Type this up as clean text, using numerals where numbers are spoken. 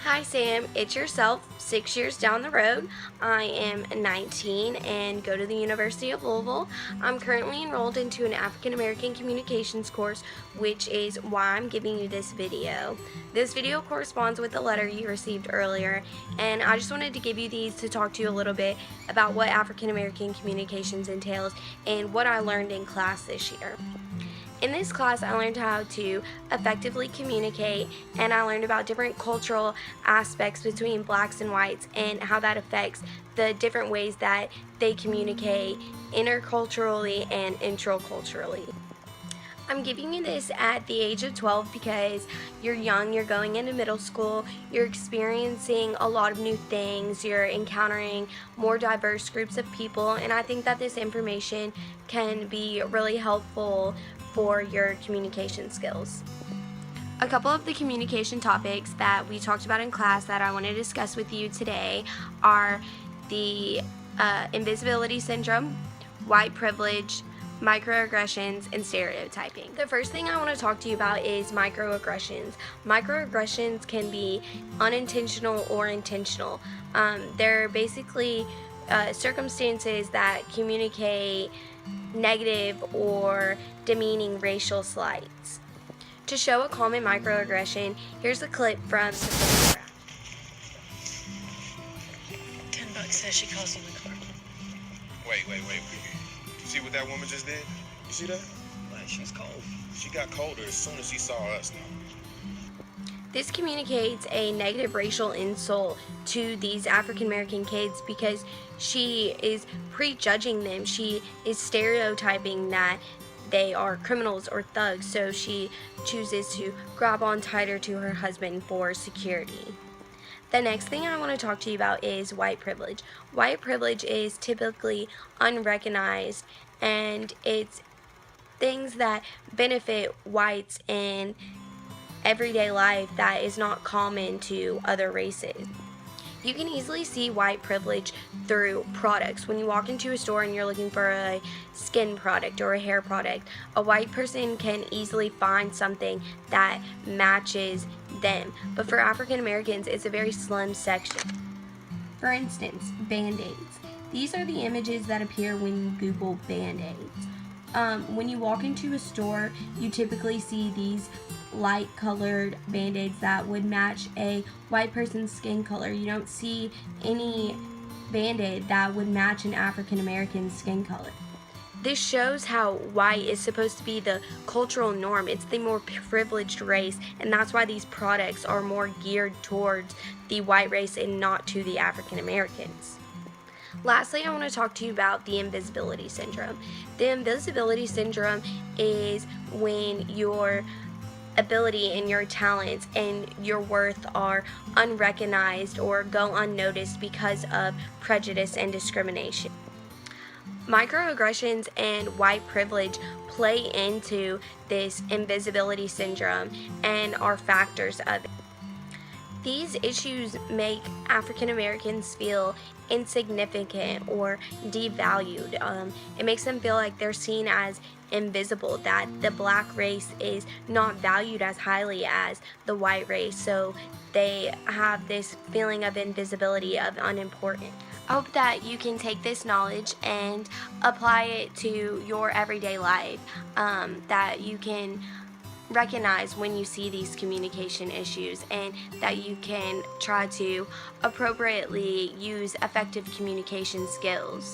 Hi Sam, it's yourself, 6 years down the road. I am 19 and go to the University of Louisville. I'm currently enrolled into an African American communications course, which is why I'm giving you this video. This video corresponds with the letter you received earlier, and I just wanted to give you these to talk to you a little bit about what African American communications entails and what I learned in class this year. In this class, I learned how to effectively communicate, and I learned about different cultural aspects between blacks and whites and how that affects the different ways that they communicate interculturally and intraculturally. I'm giving you this at the age of 12 because you're young, you're going into middle school, you're experiencing a lot of new things, you're encountering more diverse groups of people, and I think that this information can be really helpful for your communication skills. A couple of the communication topics that we talked about in class that I want to discuss with you today are the invisibility syndrome, white privilege, microaggressions, and stereotyping. The first thing I want to talk to you about is microaggressions. Microaggressions can be unintentional or intentional. They're basically circumstances that communicate negative or demeaning racial slights. To show a common microaggression, here's a clip from the photograph. $10 says she calls you in the car. Wait. You see what that woman just did? You see that? Why, she's cold. She got colder as soon as she saw us now. This communicates a negative racial insult to these African American kids because she is prejudging them. She is stereotyping that they are criminals or thugs, so she chooses to grab on tighter to her husband for security. The next thing I want to talk to you about is white privilege. White privilege is typically unrecognized, and it's things that benefit whites in everyday life that is not common to other races. You can easily see white privilege through products. When you walk into a store and you're looking for a skin product or a hair product, a white person can easily find something that matches them. But for African Americans, it's a very slim section. For instance, Band-Aids. These are the images that appear when you Google Band-Aids. When you walk into a store, you typically see these light colored Band-Aids that would match a white person's skin color. You don't see any Band-Aid that would match an African American skin color. This shows how white is supposed to be the cultural norm. It's the more privileged race, and that's why these products are more geared towards the white race and not to the African Americans. Lastly, I want to talk to you about the invisibility syndrome. The invisibility syndrome is when your ability and your talents and your worth are unrecognized or go unnoticed because of prejudice and discrimination. Microaggressions and white privilege play into this invisibility syndrome and are factors of it. These issues make African Americans feel insignificant or devalued. It makes them feel like they're seen as invisible, that the black race is not valued as highly as the white race, so they have this feeling of invisibility, of unimportant. I hope that you can take this knowledge and apply it to your everyday life, that you can recognize when you see these communication issues, and that you can try to appropriately use effective communication skills.